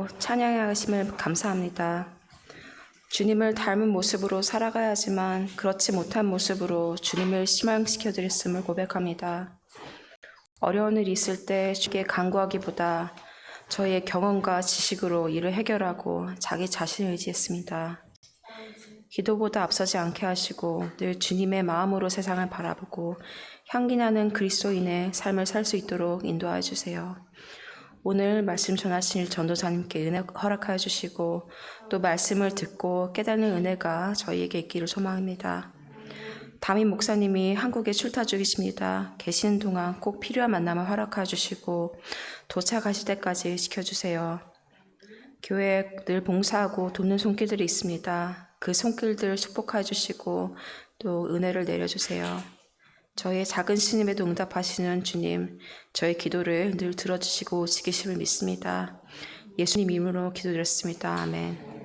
기도로 찬양하심을 감사합니다. 주님을 닮은 모습으로 살아가야지만 그렇지 못한 모습으로 주님을 실망시켜드렸음을 고백합니다. 어려운 일이 있을 때 주께 간구하기보다 저희의 경험과 지식으로 이를 해결하고 자기 자신을 의지했습니다. 기도보다 앞서지 않게 하시고 늘 주님의 마음으로 세상을 바라보고 향기나는 그리스도인의 삶을 살 수 있도록 인도하여 주세요. 오늘 말씀 전하실 전도사님께 은혜 허락하여 주시고 또 말씀을 듣고 깨닫는 은혜가 저희에게 있기를 소망합니다. 담임 목사님이 한국에 출타 중이십니다. 계시는 동안 꼭 필요한 만남을 허락하여 주시고 도착하실 때까지 지켜주세요. 교회에 늘 봉사하고 돕는 손길들이 있습니다. 그 손길들 축복하여 주시고 또 은혜를 내려주세요. 저희의 작은 신임에도 응답하시는 주님, 저희 기도를 늘 들어주시고 지키심을 믿습니다. 예수님 이름으로 기도드렸습니다. 아멘.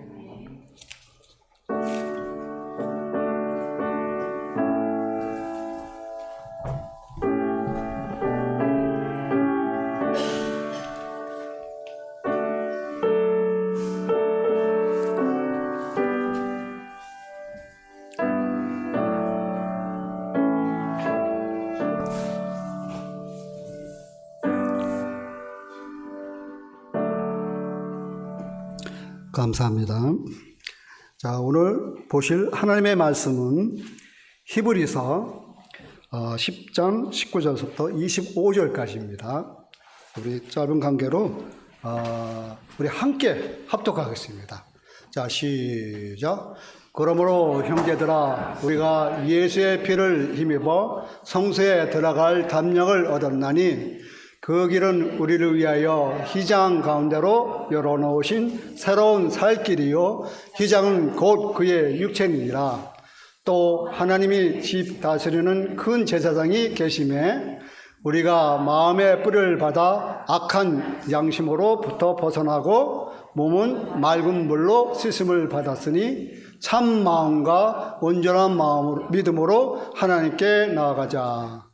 감사합니다. 자, 오늘 보실 하나님의 말씀은 히브리서 10장 19절부터 25절까지입니다. 우리 짧은 관계로 우리 함께 합독하겠습니다. 자, 시작. 그러므로 형제들아, 우리가 예수의 피를 힘입어 성소에 들어갈 담력을 얻었나니 그 길은 우리를 위하여 휘장 가운데로 열어놓으신 새로운 살 길이요, 휘장은 곧 그의 육체니라. 또 하나님이 집 다스리는 큰 제사장이 계심에 우리가 마음의 뿌리를 받아 악한 양심으로부터 벗어나고 몸은 맑은 물로 씻음을 받았으니 참 마음과 온전한 마음으로 믿음으로 하나님께 나아가자.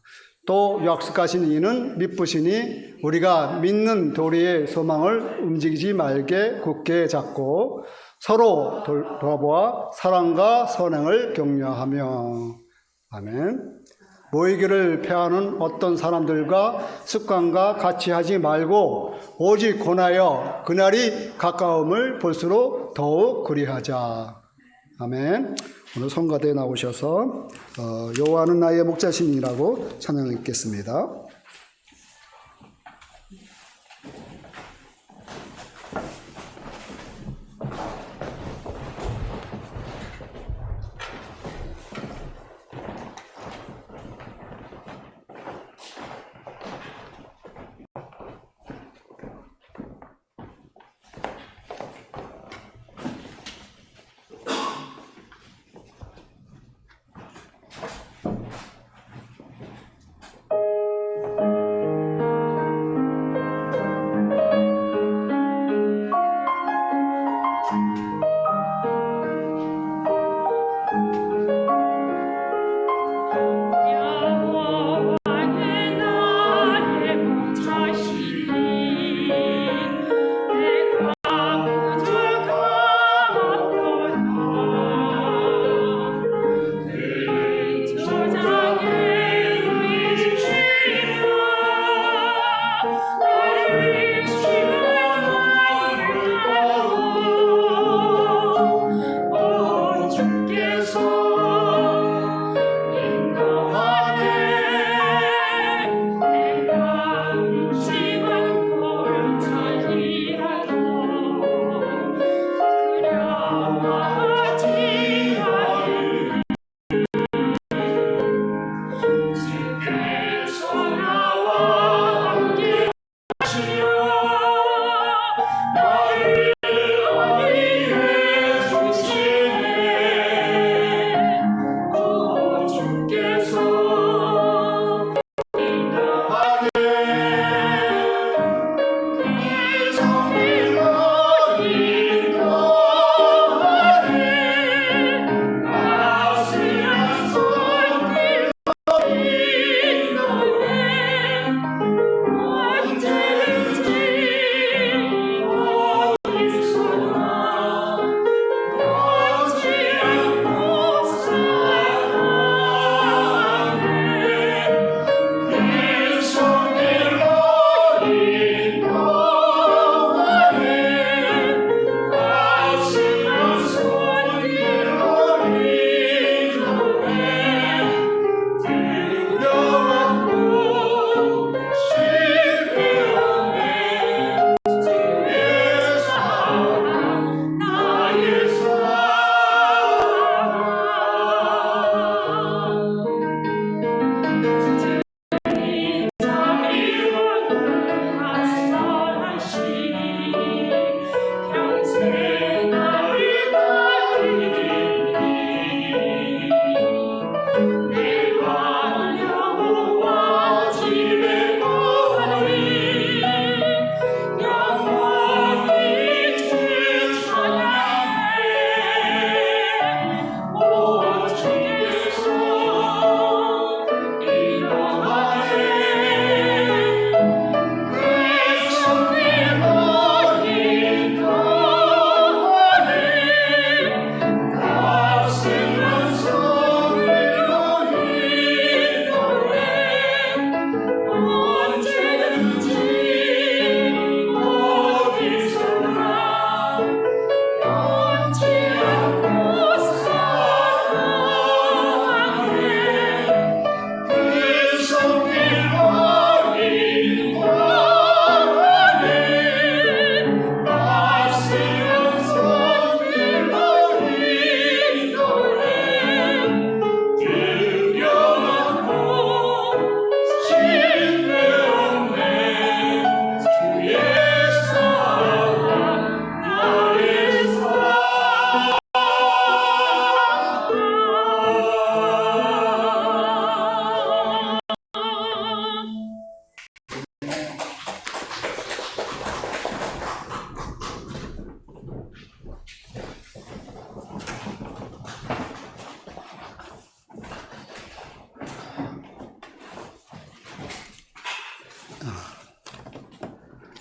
또 약속하신 이는 미쁘시니 우리가 믿는 도리의 소망을 움직이지 말게 굳게 잡고 서로 돌아보아 사랑과 선행을 격려하며. 아멘. 모이기를 패하는 어떤 사람들과 습관과 같이 하지 말고 오직 권하여 그날이 가까움을 볼수록 더욱 그리하자. 아멘. 오늘 성가대에 나오셔서 여호와는 나의 목자신이라고 찬양을 읽겠습니다.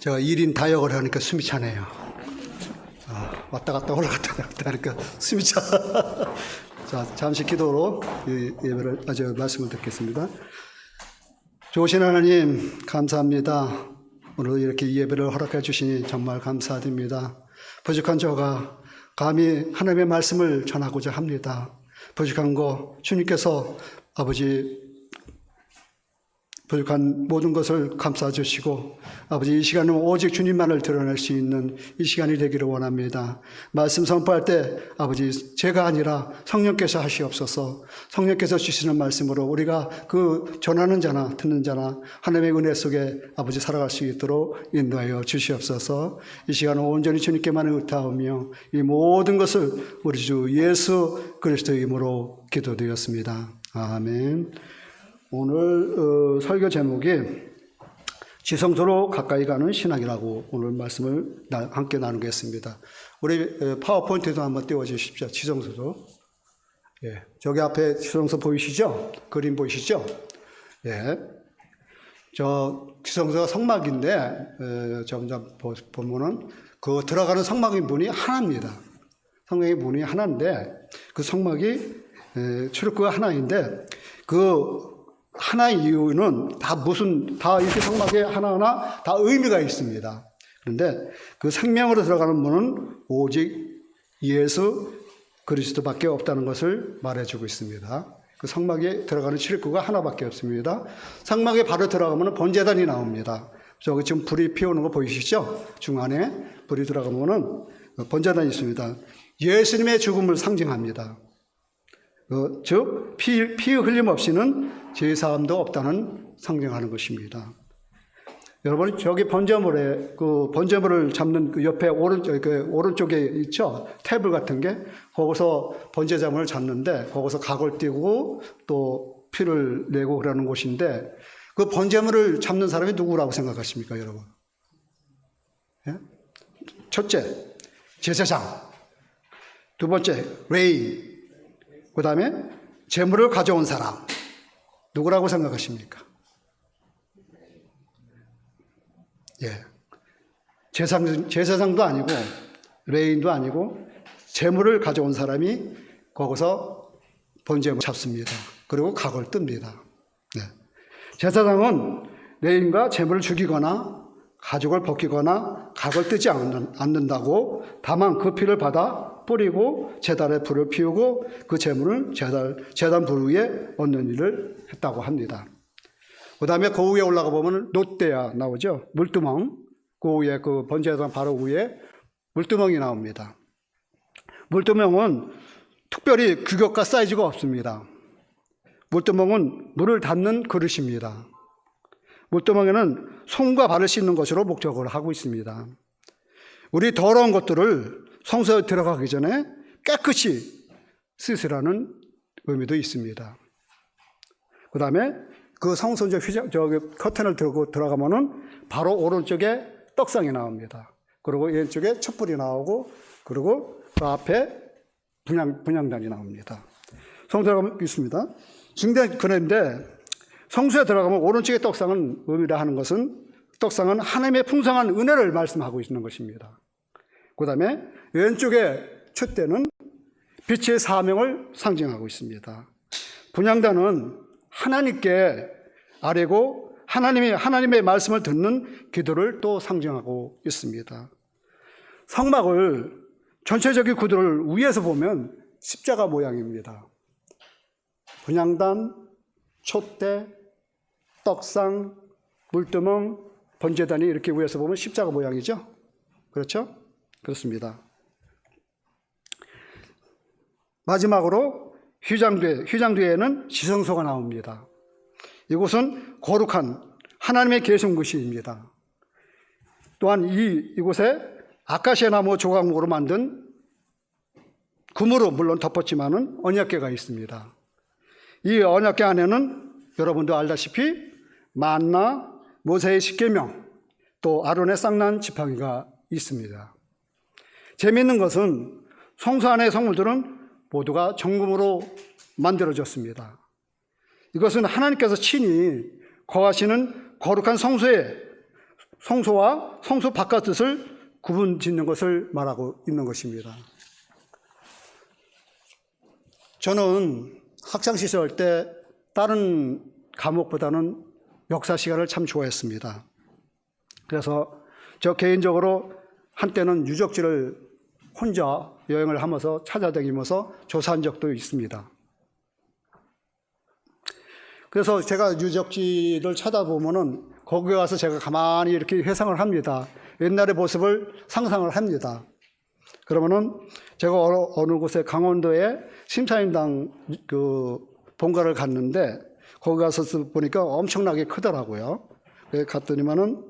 제가 1인 다역을 하니까 숨이 차네요. 왔다 갔다 올라갔다 내렸다 하니까 숨이 차. 자, 잠시 기도로 이 예배를, 말씀을 듣겠습니다. 좋으신 하나님, 감사합니다. 오늘 이렇게 이 예배를 허락해 주시니 정말 감사드립니다. 부족한 저가 감히 하나님의 말씀을 전하고자 합니다. 부족한 거 주님께서 아버지 부족한 모든 것을 감싸 주시고 아버지 이 시간은 오직 주님만을 드러낼 수 있는 이 시간이 되기를 원합니다. 말씀 선포할 때 아버지 제가 아니라 성령께서 하시옵소서. 성령께서 주시는 말씀으로 우리가 그 전하는 자나 듣는 자나 하나님의 은혜 속에 아버지 살아갈 수 있도록 인도하여 주시옵소서. 이 시간은 온전히 주님께만 의탁하며 이 모든 것을 우리 주 예수 그리스도의 이름으로 기도드렸습니다. 아멘. 오늘 설교 제목이 지성소로 가까이 가는 신앙이라고 오늘 말씀을 함께 나누겠습니다. 우리 파워포인트도 한번 띄워주십시오. 지성소도. 예, 저기 앞에 지성소 보이시죠? 그림 보이시죠? 예, 저 지성소가 성막인데 점점 보면은 그 들어가는 성막의 문이 하나입니다. 성막의 문이 하나인데 그 성막이 출입구가 하나인데 그 하나의 이유는 다 이렇게 성막에 하나하나 다 의미가 있습니다. 그런데 그 생명으로 들어가는 문은 오직 예수 그리스도밖에 없다는 것을 말해주고 있습니다. 그 성막에 들어가는 출입구가 하나밖에 없습니다. 성막에 바로 들어가면 번제단이 나옵니다. 저기 지금 불이 피우는 거 보이시죠? 중안에 불이 들어가면은 번제단이 있습니다. 예수님의 죽음을 상징합니다. 즉 피 흘림 없이는 제사함도 없다는 상징하는 것입니다. 여러분 저기 번제물에 그 번제물을 잡는 그 옆에 오른쪽에 있죠? 테이블 같은 게 거기서 번제자물을 잡는데 거기서 각을 띄고 또 피를 내고 그러는 곳인데 그 번제물을 잡는 사람이 누구라고 생각하십니까, 여러분? 예? 첫째 제사장, 두 번째 레위, 그 다음에 제물을 가져온 사람 누구라고 생각하십니까? 예, 제사장도 아니고 레인도 아니고 제물을 가져온 사람이 거기서 번제물을 잡습니다. 그리고 각을 뜹니다. 네. 제사장은 레인과 제물을 죽이거나 가죽을 벗기거나 각을 뜨지 않는다고 다만 그 피를 받아 뿌리고 제단에 불을 피우고 그 제물을 제단 불 위에 얹는 일을 했다고 합니다. 그 다음에 그 위에 올라가 보면 롯데야 나오죠. 물두멍. 그 위에 그 번제단 바로 위에 물두멍이 나옵니다. 물두멍은 특별히 규격과 사이즈가 없습니다. 물두멍은 물을 담는 그릇입니다. 물두멍에는 손과 발을 씻는 것으로 목적을 하고 있습니다. 우리 더러운 것들을 성소에 들어가기 전에 깨끗이 씻으라는 의미도 있습니다. 그 다음에 그 성소 커튼을 들고 들어가면은 바로 오른쪽에 떡상이 나옵니다. 그리고 왼쪽에 촛불이 나오고 그리고 그 앞에 분향단이 나옵니다. 성소에 가면 있습니다. 그런데 성소에 들어가면 오른쪽에 떡상은 의미라 하는 것은 떡상은 하나님의 풍성한 은혜를 말씀하고 있는 것입니다. 그 다음에 왼쪽에 촛대는 빛의 사명을 상징하고 있습니다. 분향단은 하나님께 아뢰고 하나님의 말씀을 듣는 기도를 또 상징하고 있습니다. 성막을 전체적인 구도를 위에서 보면 십자가 모양입니다. 분향단, 촛대, 떡상, 물두멍, 번제단이 이렇게 위에서 보면 십자가 모양이죠. 그렇죠? 그렇습니다. 마지막으로 휘장 뒤에는 지성소가 나옵니다. 이곳은 거룩한 하나님의 계승구실입니다. 또한 이곳에 아카시아 나무 조각목으로 만든 금으로 물론 덮었지만은 언약궤가 있습니다. 이 언약궤 안에는 여러분도 알다시피 만나, 모세의 십계명, 또 아론의 쌍난 지팡이가 있습니다. 재미있는 것은 성소 안의 성물들은 모두가 정금으로 만들어졌습니다. 이것은 하나님께서 친히 거하시는 거룩한 성소에 성소와 성소 바깥 뜻을 구분 짓는 것을 말하고 있는 것입니다. 저는 학창시절 때 다른 과목보다는 역사 시간을 참 좋아했습니다. 그래서 저 개인적으로 한때는 유적지를 혼자 여행을 하면서 찾아다니면서 조사한 적도 있습니다. 그래서 제가 유적지를 찾아보면은 거기에 와서 제가 가만히 이렇게 회상을 합니다. 옛날의 모습을 상상을 합니다. 그러면은 제가 어느 곳에 강원도에 심사임당 그 본가를 갔는데 거기 가서 보니까 엄청나게 크더라고요. 갔더니만은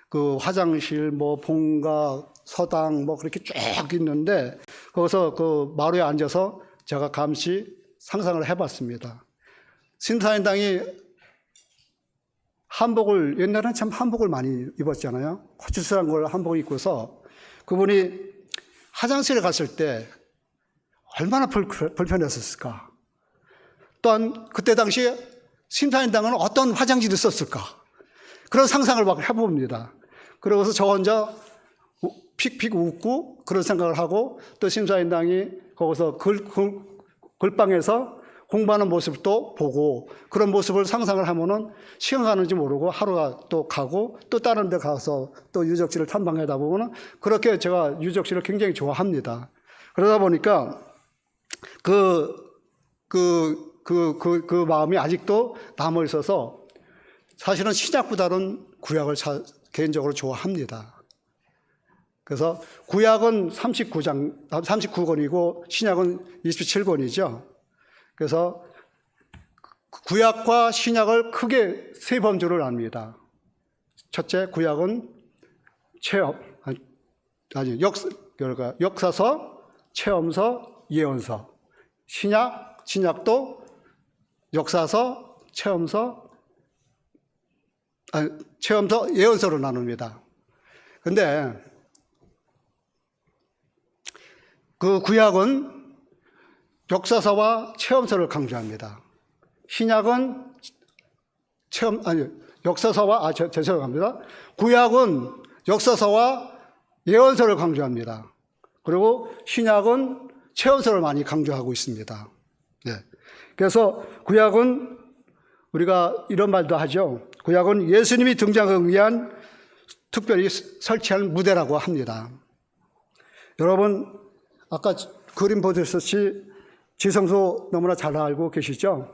그 화장실, 뭐 본가, 서당 뭐 그렇게 쭉 있는데 거기서 그 마루에 앉아서 제가 감시 상상을 해봤습니다. 심사임당이 한복을 옛날에는 참 한복을 많이 입었잖아요. 코츠스란 걸 한복을 입고서 그분이 화장실에 갔을 때 얼마나 불편했었을까. 또한 그때 당시에 심사임당은 어떤 화장지를 썼을까. 그런 상상을 막 해봅니다. 그러고서 저 혼자 픽픽 웃고 그런 생각을 하고 또 심사임당이 거기서 글방에서 공부하는 모습도 보고 그런 모습을 상상을 하면은 시간 가는지 모르고 하루가 또 가고 또 다른 데 가서 또 유적지를 탐방하다 보면은 그렇게 제가 유적지를 굉장히 좋아합니다. 그러다 보니까 그 마음이 아직도 남아 있어서 사실은 신약보다는 구약을 개인적으로 좋아합니다. 그래서 구약은 39권이고 신약은 27권이죠. 그래서 구약과 신약을 크게 세 범주를 납니다. 첫째, 구약은 역사서, 체험서, 예언서. 신약도 역사서, 체험서, 예언서로 나눕니다. 근데 그 구약은 역사서와 체험서를 강조합니다. 신약은 죄송합니다. 구약은 역사서와 예언서를 강조합니다. 그리고 신약은 체험서를 많이 강조하고 있습니다. 네. 그래서 구약은 우리가 이런 말도 하죠. 구약은 예수님이 등장하기 위한 특별히 설치한 무대라고 합니다. 여러분 아까 그림 보셨듯이 지성소 너무나 잘 알고 계시죠?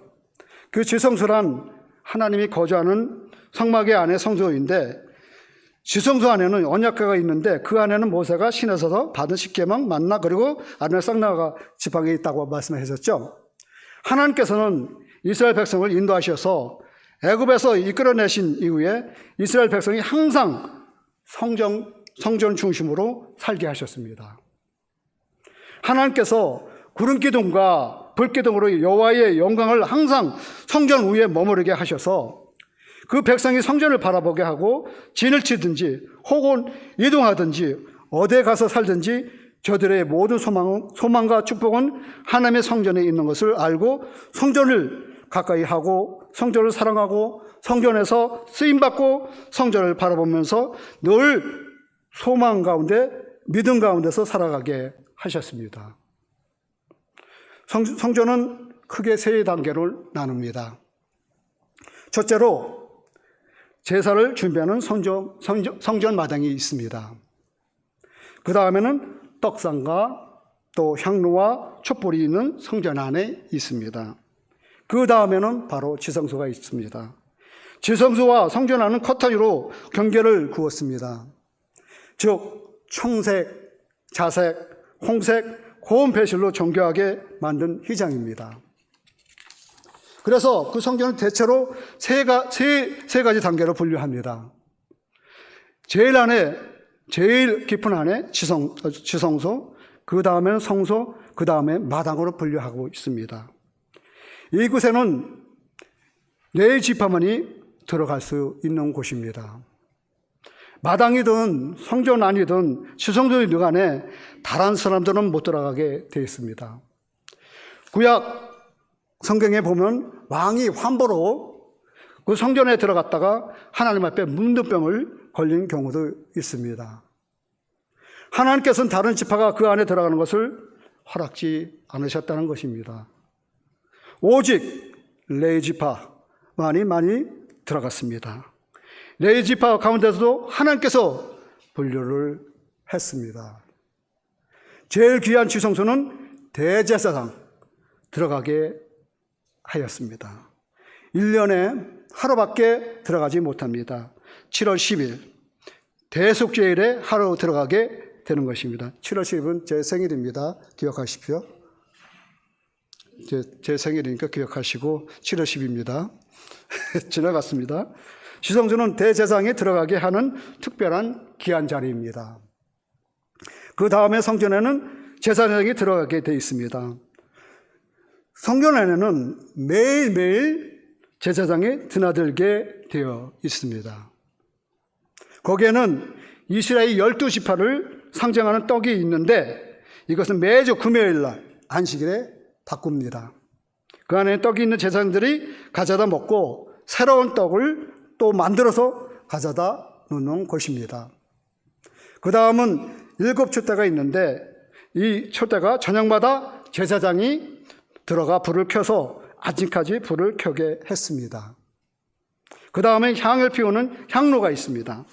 그 지성소란 하나님이 거주하는 성막의 안에 성소인데 지성소 안에는 언약궤가 있는데 그 안에는 모세가 신에서 받은 십계명, 만나 그리고 아론의 쌍나가 지팡이 있다고 말씀하셨죠. 하나님께서는 이스라엘 백성을 인도하셔서 애굽에서 이끌어내신 이후에 이스라엘 백성이 항상 성전 중심으로 살게 하셨습니다. 하나님께서 구름 기둥과 불 기둥으로 여호와의 영광을 항상 성전 위에 머무르게 하셔서 그 백성이 성전을 바라보게 하고 진을 치든지 혹은 이동하든지 어디에 가서 살든지 저들의 모든 소망과 축복은 하나님의 성전에 있는 것을 알고 성전을 가까이 하고 성전을 사랑하고 성전에서 쓰임받고 성전을 바라보면서 늘 소망 가운데 믿음 가운데서 살아가게 하셨습니다. 성전은 크게 세 단계로 나눕니다. 첫째로 제사를 준비하는 성전 마당이 있습니다. 그 다음에는 떡상과 또 향로와 촛불이 있는 성전 안에 있습니다. 그 다음에는 바로 지성소가 있습니다. 지성소와 성전 안은 커튼으로 경계를 그었습니다. 즉 청색, 자색, 홍색, 고운 배실로 정교하게 만든 휘장입니다. 그래서 그 성전은 대체로 세 가지 단계로 분류합니다. 제일 깊은 안에 지성소, 그 다음에는 성소, 그 다음에 마당으로 분류하고 있습니다. 이곳에는 네 지파만이 들어갈 수 있는 곳입니다. 마당이든 성전 안이든 지성소이든 간에 다른 사람들은 못 들어가게 되어 있습니다. 구약 성경에 보면 왕이 환보로 그 성전에 들어갔다가 하나님 앞에 문둥병을 걸린 경우도 있습니다. 하나님께서는 다른 지파가 그 안에 들어가는 것을 허락지 않으셨다는 것입니다. 오직 레위 지파만이 많이 들어갔습니다. 레위 지파 가운데서도 하나님께서 분류를 했습니다. 제일 귀한 지성소는 대제사장 들어가게 하였습니다. 1년에 하루밖에 들어가지 못합니다. 7월 10일 대속죄일에 하루 들어가게 되는 것입니다. 7월 10일은 제 생일입니다. 기억하십시오. 제 생일이니까 기억하시고 7월 10일입니다. 지나갔습니다. 지성소는 대제사장에 들어가게 하는 특별한 귀한 자리입니다. 그 다음에 성전에는 제사장이 들어가게 되어 있습니다. 성전 안에는 매일매일 제사장이 드나들게 되어 있습니다. 거기에는 이스라엘 12지파를 상징하는 떡이 있는데 이것은 매주 금요일날 안식일에 바꿉니다. 그 안에 떡이 있는 제사장들이 가져다 먹고 새로운 떡을 또 만들어서 가져다 놓는 것입니다. 그 다음은 7촛대가 있는데 이 촛대가 저녁마다 제사장이 들어가 불을 켜서 아직까지 불을 켜게 했습니다. 그 다음에 향을 피우는 향로가 있습니다.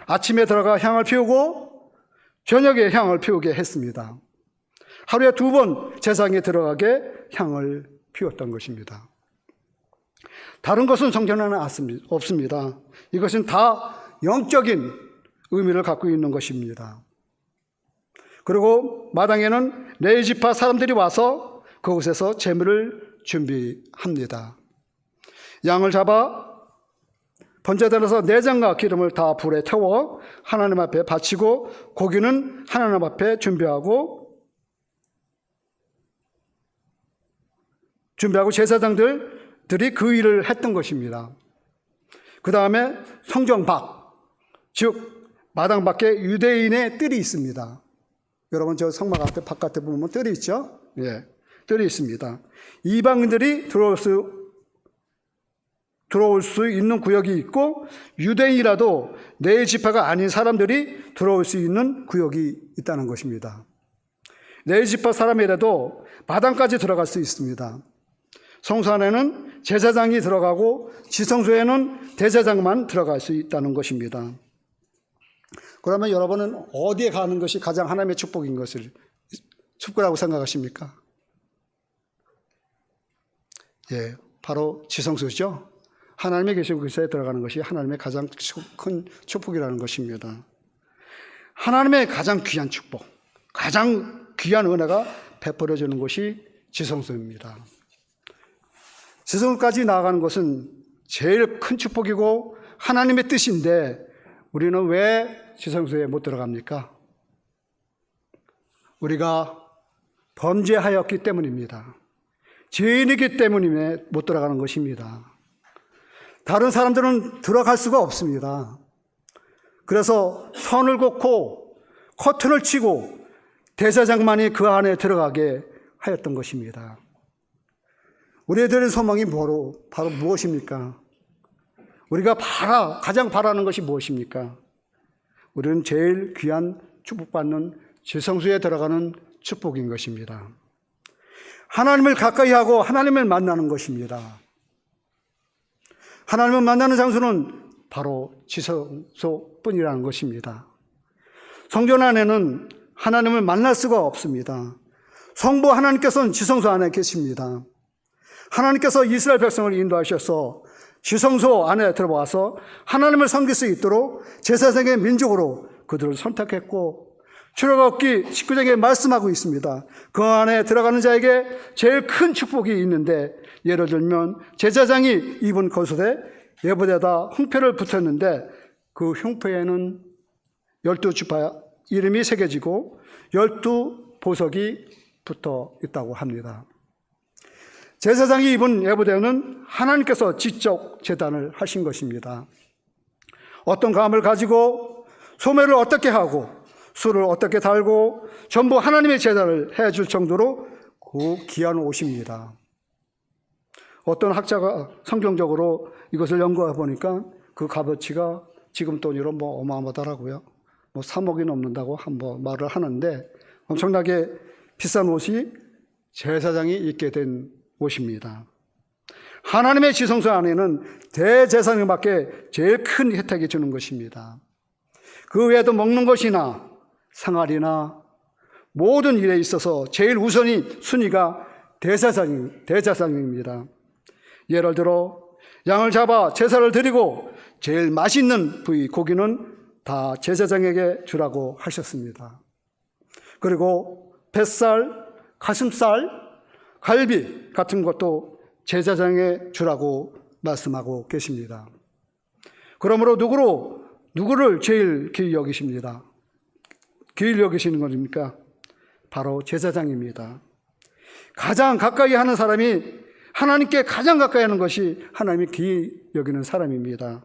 아침에 들어가 향을 피우고 저녁에 향을 피우게 했습니다. 하루에 2번 제사장이 들어가게 향을 피웠던 것입니다. 다른 것은 성전에는 없습니다. 이것은 다 영적인 의미를 갖고 있는 것입니다. 그리고 마당에는 레위 지파 사람들이 와서 그곳에서 제물을 준비합니다. 양을 잡아 번제단에서 내장과 기름을 다 불에 태워 하나님 앞에 바치고 고기는 하나님 앞에 준비하고 제사장들이 그 일을 했던 것입니다. 그 다음에 성전 밖, 즉 마당 밖에 유대인의 뜰이 있습니다. 여러분 저 성막 앞에 바깥에 보면 뜰이 있죠? 예, 뜰이 있습니다. 이방인들이 들어올 수 있는 구역이 있고 유대인이라도 내 지파가 아닌 사람들이 들어올 수 있는 구역이 있다는 것입니다. 내 지파 사람이라도 마당까지 들어갈 수 있습니다. 성소 안에는 제사장이 들어가고 지성소에는 대제사장만 들어갈 수 있다는 것입니다. 그러면 여러분은 어디에 가는 것이 가장 하나님의 축복이라고 생각하십니까? 예, 바로 지성소죠. 하나님의 계신 곳에 들어가는 것이 하나님의 가장 큰 축복이라는 것입니다. 하나님의 가장 귀한 축복, 가장 귀한 은혜가 베풀어지는 곳이 지성소입니다. 지성소까지 나아가는 것은 제일 큰 축복이고 하나님의 뜻인데 우리는 왜 지성소에 못 들어갑니까? 우리가 범죄하였기 때문입니다. 죄인이기 때문에 못 들어가는 것입니다. 다른 사람들은 들어갈 수가 없습니다. 그래서 선을 긋고 커튼을 치고 대제사장만이 그 안에 들어가게 하였던 것입니다. 우리들의 소망이 바로 무엇입니까? 우리가 가장 바라는 것이 무엇입니까? 우리는 제일 귀한 축복받는 지성소에 들어가는 축복인 것입니다. 하나님을 가까이 하고 하나님을 만나는 것입니다. 하나님을 만나는 장소는 바로 지성소뿐이라는 것입니다. 성전 안에는 하나님을 만날 수가 없습니다. 성부 하나님께서는 지성소 안에 계십니다. 하나님께서 이스라엘 백성을 인도하셔서 지성소 안에 들어와서 하나님을 섬길 수 있도록 제사장의 민족으로 그들을 선택했고 출애굽기 19장에 말씀하고 있습니다. 그 안에 들어가는 자에게 제일 큰 축복이 있는데 예를 들면 제사장이 입은 겉옷에 예복에다 홍표를 붙였는데 그 홍표에는 12지파 이름이 새겨지고 12보석이 붙어 있다고 합니다. 제사장이 입은 예복에는 하나님께서 직접 제단을 하신 것입니다. 어떤 감을 가지고 소매를 어떻게 하고 술을 어떻게 달고 전부 하나님의 제단을 해줄 정도로 그 귀한 옷입니다. 어떤 학자가 성경적으로 이것을 연구해 보니까 그 값어치가 지금 돈으로 뭐 어마어마하더라고요. 뭐 3억이 넘는다고 한번 말을 하는데 엄청나게 비싼 옷이 제사장이 입게 된 옷입니다. 하나님의 지성소 안에는 대제사장님밖에 제일 큰 혜택이 주는 것입니다. 그 외에도 먹는 것이나 생활이나 모든 일에 있어서 제일 순위가 대제사장입니다. 예를 들어 양을 잡아 제사를 드리고 제일 맛있는 부위 고기는 다 제사장에게 주라고 하셨습니다. 그리고 뱃살, 가슴살, 갈비 같은 것도 제사장에 주라고 말씀하고 계십니다. 그러므로 누구를 제일 귀히 여기십니다. 귀히 여기시는 것입니까? 바로 제사장입니다. 가장 가까이 하는 사람이 하나님께 가장 가까이 하는 것이 하나님이 귀히 여기는 사람입니다.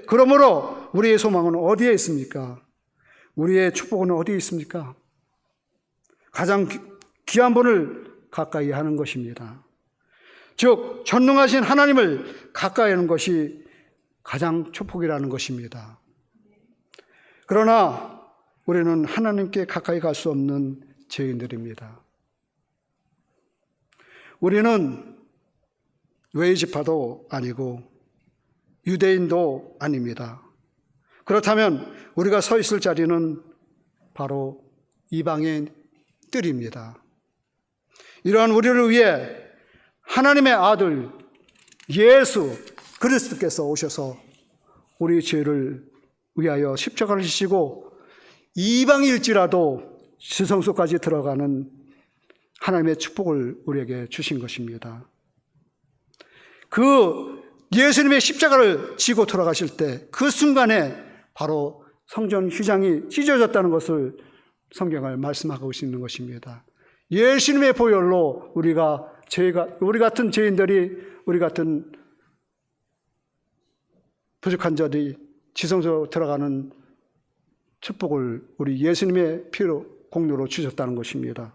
그러므로 우리의 소망은 어디에 있습니까? 우리의 축복은 어디에 있습니까? 가장 귀한 분을 가까이 하는 것입니다. 즉 전능하신 하나님을 가까이 하는 것이 가장 축복이라는 것입니다. 그러나 우리는 하나님께 가까이 갈 수 없는 죄인들입니다. 우리는 외지파도 아니고 유대인도 아닙니다. 그렇다면 우리가 서 있을 자리는 바로 이방의 뜰입니다. 이러한 우리를 위해 하나님의 아들 예수 그리스도께서 오셔서 우리 죄를 위하여 십자가를 지시고 이방일지라도 지성소까지 들어가는 하나님의 축복을 우리에게 주신 것입니다. 그 예수님의 십자가를 지고 돌아가실 때 그 순간에 바로 성전 휘장이 찢어졌다는 것을 성경을 말씀하고 있는 것입니다. 예수님의 보혈로 우리 같은 죄인들이, 우리 같은 부족한 자들이 지성소로 들어가는 축복을 우리 예수님의 피로 공로로 주셨다는 것입니다.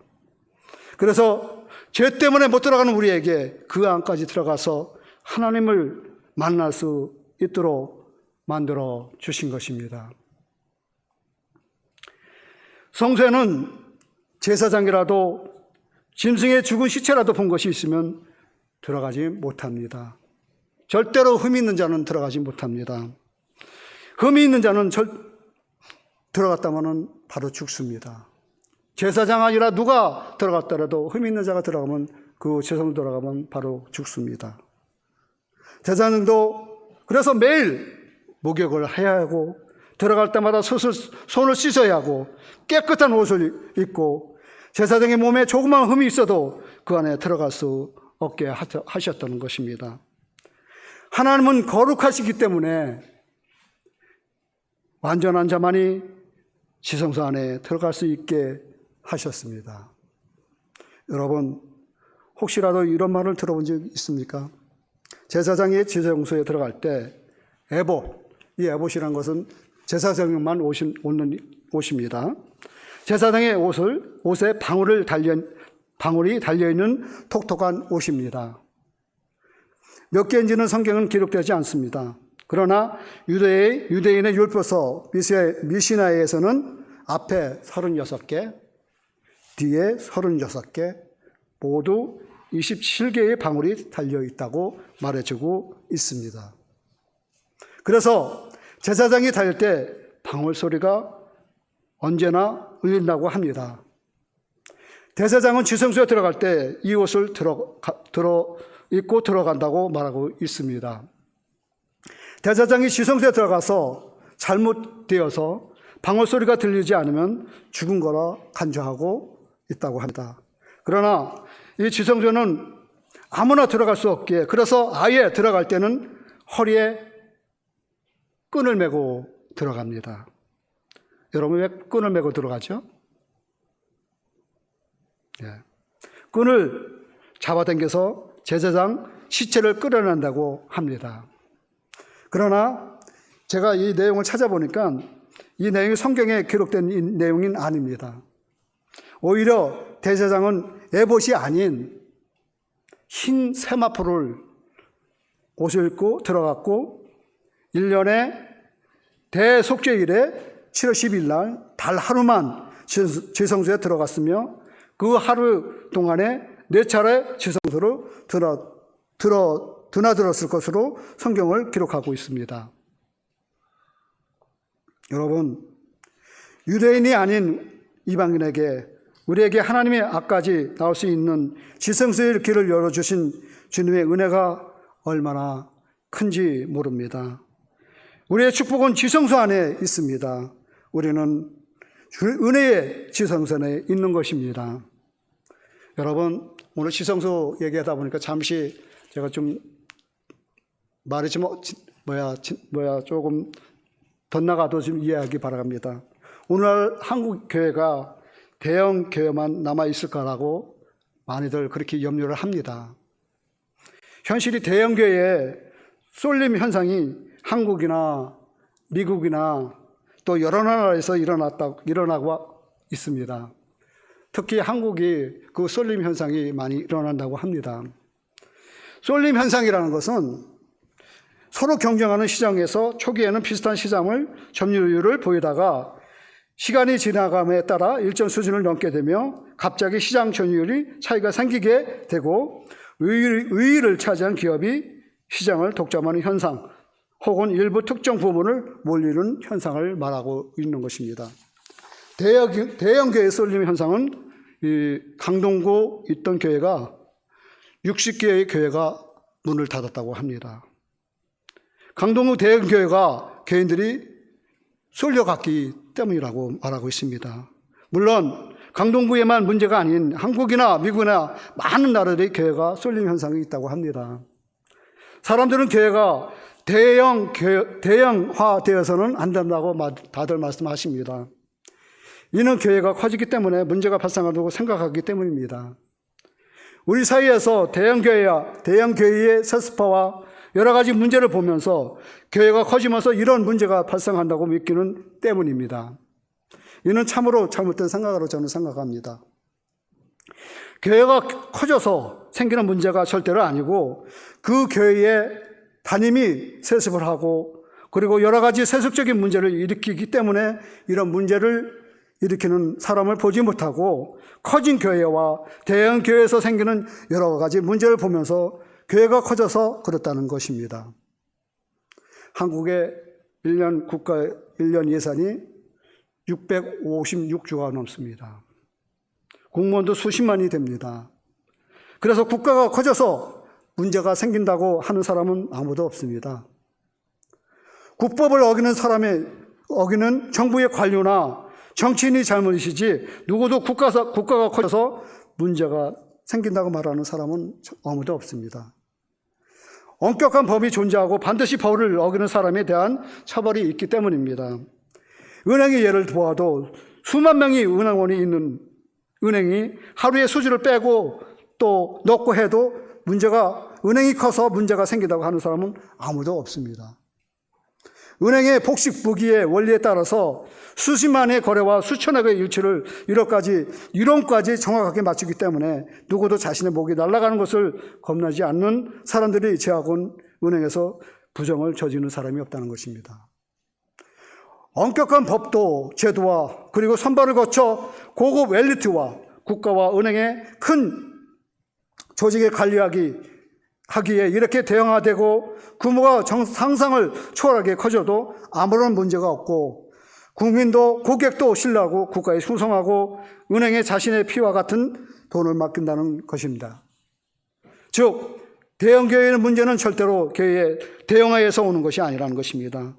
그래서 죄 때문에 못 들어가는 우리에게 그 안까지 들어가서 하나님을 만날 수 있도록 만들어 주신 것입니다. 성소에는 제사장이라도 짐승의 죽은 시체라도 본 것이 있으면 들어가지 못합니다. 절대로 흠이 있는 자는 들어가지 못합니다. 흠이 있는 자는 들어갔다면 바로 죽습니다. 제사장 아니라 누가 들어갔더라도 흠이 있는 자가 들어가면 그 제사장 들어가면 바로 죽습니다. 제사장도 그래서 매일 목욕을 해야 하고 들어갈 때마다 손을 씻어야 하고 깨끗한 옷을 입고 제사장의 몸에 조그만 흠이 있어도 그 안에 들어갈 수 없게 하셨다는 것입니다. 하나님은 거룩하시기 때문에 완전한 자만이 지성소 안에 들어갈 수 있게 하셨습니다. 여러분 혹시라도 이런 말을 들어본 적 있습니까? 제사장이 지성소에 들어갈 때 이 에봇이란 것은 제사장만 옷는 옷입니다. 제사장의 옷에 방울이 달려있는 톡톡한 옷입니다. 몇 개인지는 성경은 기록되지 않습니다. 그러나 유대인의 율법서 미시나에서는 앞에 36개, 뒤에 36개, 모두 27개의 방울이 달려있다고 말해주고 있습니다. 그래서 제사장이 다닐 때 방울 소리가 언제나 울린다고 합니다. 대제사장은 지성소에 들어갈 때 이 옷을 입고 들어간다고 말하고 있습니다. 대제사장이 지성소에 들어가서 잘못되어서 방울 소리가 들리지 않으면 죽은 거라 간주하고 있다고 합니다. 그러나 이 지성소는 아무나 들어갈 수 없기에 그래서 아예 들어갈 때는 허리에 끈을 메고 들어갑니다. 여러분 왜 끈을 메고 들어가죠? 끈을 잡아당겨서 제사장 시체를 끌어낸다고 합니다. 그러나 제가 이 내용을 찾아보니까 이 내용이 성경에 기록된 이 내용은 아닙니다. 오히려 대제사장은 에봇이 아닌 흰 세마포를 옷을 입고 들어갔고 1년에 대속죄일에 7월 10일 날 달 하루만 지성소에 들어갔으며 그 하루 동안에 4차례 지성소로 드나들었을 것으로 성경을 기록하고 있습니다. 여러분, 유대인이 아닌 이방인에게 우리에게 하나님의 앞까지 나올 수 있는 지성소의 길을 열어주신 주님의 은혜가 얼마나 큰지 모릅니다. 우리의 축복은 지성소 안에 있습니다. 우리는 은혜의 지성소에 있는 것입니다. 여러분, 오늘 지성소 얘기하다 보니까 잠시 제가 좀 말이 조금 덧나가도 좀 이해하기 바랍니다. 오늘날 한국 교회가 대형 교회만 남아 있을까라고 많이들 그렇게 염려를 합니다. 현실이 대형 교회에 쏠림 현상이 한국이나 미국이나 또 여러 나라에서 일어나고 있습니다. 특히 한국이 그 쏠림 현상이 많이 일어난다고 합니다. 쏠림 현상이라는 것은 서로 경쟁하는 시장에서 초기에는 비슷한 시장을 점유율을 보이다가 시간이 지나감에 따라 일정 수준을 넘게 되며 갑자기 시장 점유율이 차이가 생기게 되고 우위를 차지한 기업이 시장을 독점하는 현상 혹은 일부 특정 부분을 몰리는 현상을 말하고 있는 것입니다. 대형 교회 쏠림 현상은 강동구 있던 교회가 60개의 교회가 문을 닫았다고 합니다. 강동구 대형 교회가 교인들이 쏠려갔기 때문이라고 말하고 있습니다. 물론 강동구에만 문제가 아닌 한국이나 미국이나 많은 나라들의 교회가 쏠림 현상이 있다고 합니다. 사람들은 교회가 대형화되어서는 안 된다고 다들 말씀하십니다. 이는 교회가 커지기 때문에 문제가 발생한다고 생각하기 때문입니다. 우리 사이에서 대형 교회의 세습화와 여러 가지 문제를 보면서 교회가 커지면서 이런 문제가 발생한다고 믿기는 때문입니다. 이는 참으로 잘못된 생각으로 저는 생각합니다. 교회가 커져서 생기는 문제가 절대로 아니고 그 교회의 담임이 세습을 하고 그리고 여러 가지 세속적인 문제를 일으키기 때문에 이런 문제를 일으키는 사람을 보지 못하고 커진 교회와 대형 교회에서 생기는 여러 가지 문제를 보면서 교회가 커져서 그렇다는 것입니다. 한국의 국가 1년 예산이 656조가 넘습니다. 공무원도 수십만이 됩니다. 그래서 국가가 커져서 문제가 생긴다고 하는 사람은 아무도 없습니다. 국법을 어기는 정부의 관료나 정치인이 잘못이지 누구도 국가가 커져서 문제가 생긴다고 말하는 사람은 아무도 없습니다. 엄격한 법이 존재하고 반드시 법을 어기는 사람에 대한 처벌이 있기 때문입니다. 은행의 예를 보아도 수만 명이 은행원이 있는 은행이 하루에 수주를 빼고 또 넣고 해도 은행이 커서 문제가 생긴다고 하는 사람은 아무도 없습니다. 은행의 복식부기의 원리에 따라서 수십만의 거래와 수천억의 일치를 이론까지 정확하게 맞추기 때문에 누구도 자신의 목이 날아가는 것을 겁나지 않는 사람들이 제하고는 은행에서 부정을 저지르는 사람이 없다는 것입니다. 엄격한 법도 제도와 그리고 선발을 거쳐 고급 엘리트와 국가와 은행의 큰 조직에 하기에 이렇게 대형화되고 규모가 상상을 초월하게 커져도 아무런 문제가 없고 국민도 고객도 신뢰하고 국가에 충성하고 은행에 자신의 피와 같은 돈을 맡긴다는 것입니다. 즉 대형교회의 문제는 절대로 교회의 대형화에서 오는 것이 아니라는 것입니다.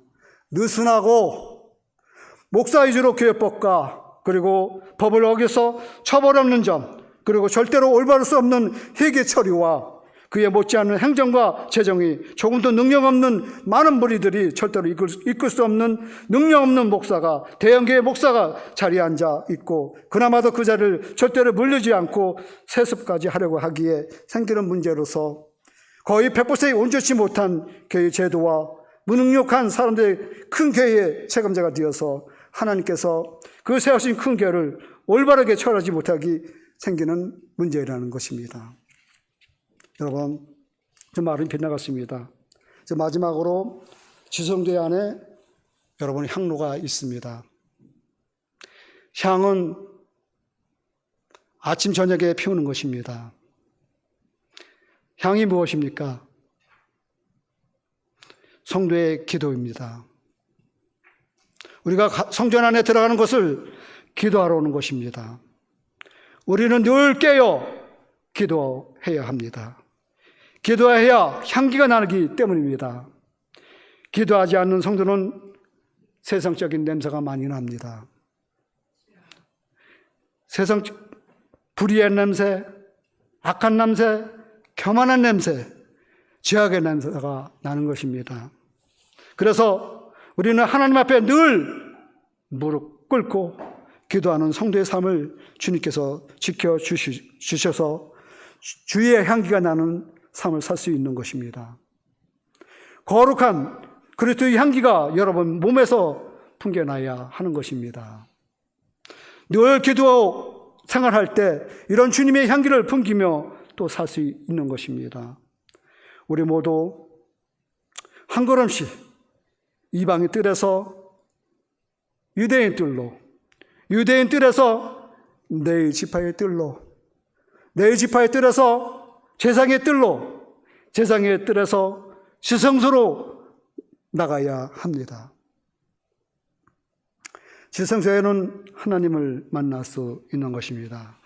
느슨하고 목사 위주로 교회법과 그리고 법을 어겨서 처벌 없는 점 그리고 절대로 올바를 수 없는 회계 처리와 그에 못지않은 행정과 재정이 조금도 능력 없는 많은 무리들이 절대로 이끌 수 없는 능력 없는 목사가 대형교회 목사가 자리에 앉아 있고 그나마도 그 자리를 절대로 물리지 않고 세습까지 하려고 하기에 생기는 문제로서 거의 100% 온전치 못한 교회 제도와 무능력한 사람들의 큰 교회의 책임자가 되어서 하나님께서 그 세우신 큰 교회를 올바르게 처리하지 못하기 생기는 문제라는 것입니다. 여러분, 좀 말은 빗나갔습니다. 마지막으로 지성대 안에 여러분, 향로가 있습니다. 향은 아침 저녁에 피우는 것입니다. 향이 무엇입니까? 성도의 기도입니다. 우리가 성전 안에 들어가는 것을 기도하러 오는 것입니다. 우리는 늘 깨어 기도해야 합니다. 기도해야 향기가 나기 때문입니다. 기도하지 않는 성도는 세상적인 냄새가 많이 납니다. 세상 불의의 냄새, 악한 냄새, 교만한 냄새, 죄악의 냄새가 나는 것입니다. 그래서 우리는 하나님 앞에 늘 무릎 꿇고 기도하는 성도의 삶을 주님께서 지켜주셔서 주의 향기가 나는 삶을 살 수 있는 것입니다. 거룩한 그리스도의 향기가 여러분 몸에서 풍겨나야 하는 것입니다. 늘 기도 생활할 때 이런 주님의 향기를 풍기며 또 살 수 있는 것입니다. 우리 모두 한 걸음씩 이방의 뜰에서 유대인 뜰로, 유대인 뜰에서 내 지파의 뜰로, 내 지파의 뜰에서 제사장의 뜰로, 제사장의 뜰에서 지성소로 나가야 합니다. 지성소에는 하나님을 만날 수 있는 것입니다.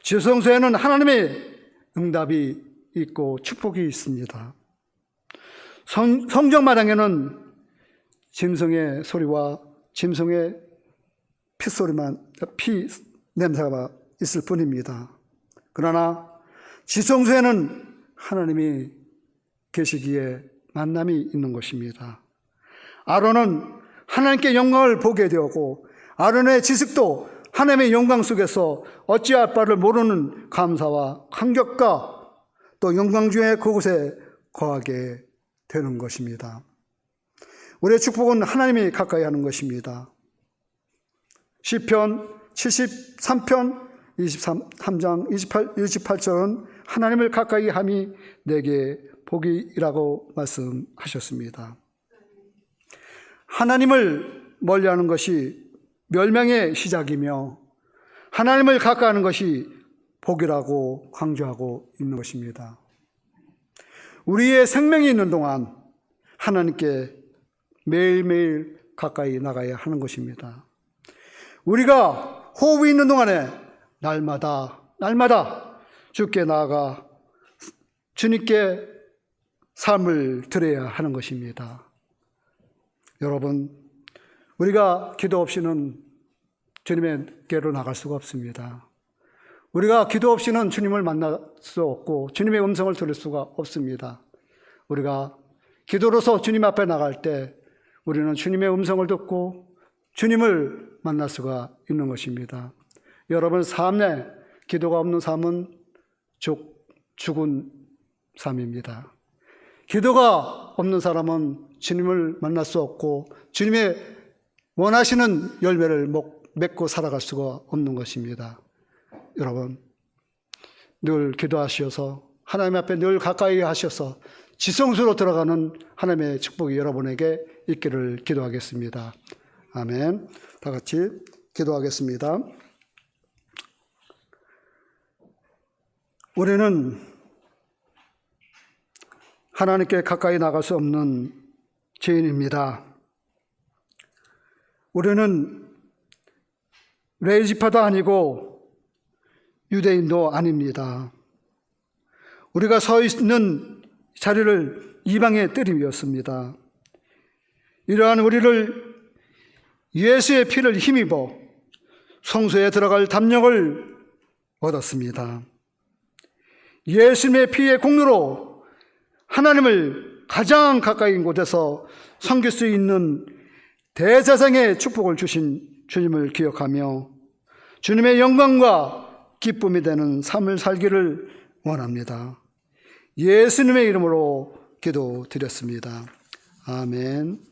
지성소에는 하나님의 응답이 있고 축복이 있습니다. 성전마당에는 짐승의 소리와 짐승의 피 냄새가 있을 뿐입니다. 그러나 지성소에는 하나님이 계시기에 만남이 있는 것입니다. 아론은 하나님께 영광을 보게 되었고 아론의 지식도 하나님의 영광 속에서 어찌할 바를 모르는 감사와 감격과 또 영광 중에 그곳에 거하게 되는 것입니다. 우리의 축복은 하나님이 가까이 하는 것입니다. 시편 73편 23장 28절은 하나님을 가까이 함이 내게 복이라고 말씀하셨습니다. 하나님을 멀리하는 것이 멸망의 시작이며 하나님을 가까이 하는 것이 복이라고 강조하고 있는 것입니다. 우리의 생명이 있는 동안 하나님께 매일매일 가까이 나가야 하는 것입니다. 우리가 호흡이 있는 동안에 날마다 주께 나아가 주님께 삶을 드려야 하는 것입니다. 여러분, 우리가 기도 없이는 주님께로 나갈 수가 없습니다. 우리가 기도 없이는 주님을 만날 수 없고 주님의 음성을 들을 수가 없습니다. 우리가 기도로서 주님 앞에 나갈 때 우리는 주님의 음성을 듣고 주님을 만날 수가 있는 것입니다. 여러분 삶에 기도가 없는 삶은 죽은 삶입니다. 기도가 없는 사람은 주님을 만날 수 없고 주님의 원하시는 열매를 맺고 살아갈 수가 없는 것입니다. 여러분, 늘 기도하셔서 하나님 앞에 늘 가까이 하셔서 지성소로 들어가는 하나님의 축복이 여러분에게 있기를 기도하겠습니다. 아멘. 다 같이 기도하겠습니다. 우리는 하나님께 가까이 나갈 수 없는 죄인입니다. 우리는 레위지파도 아니고 유대인도 아닙니다. 우리가 서 있는 자리를 이방의 뜨림이었습니다. 이러한 우리를 예수의 피를 힘입어 성소에 들어갈 담력을 얻었습니다. 예수님의 피의 공로로 하나님을 가장 가까이 있는 곳에서 섬길 수 있는 대제사장의 축복을 주신 주님을 기억하며 주님의 영광과 기쁨이 되는 삶을 살기를 원합니다. 예수님의 이름으로 기도드렸습니다. 아멘.